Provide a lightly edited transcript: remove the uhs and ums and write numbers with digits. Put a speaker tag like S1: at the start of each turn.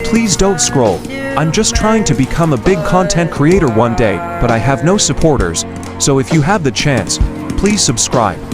S1: Please don't scroll. I'm just trying to become a big content creator one day, but I have no supporters, so if you have the chance, please subscribe.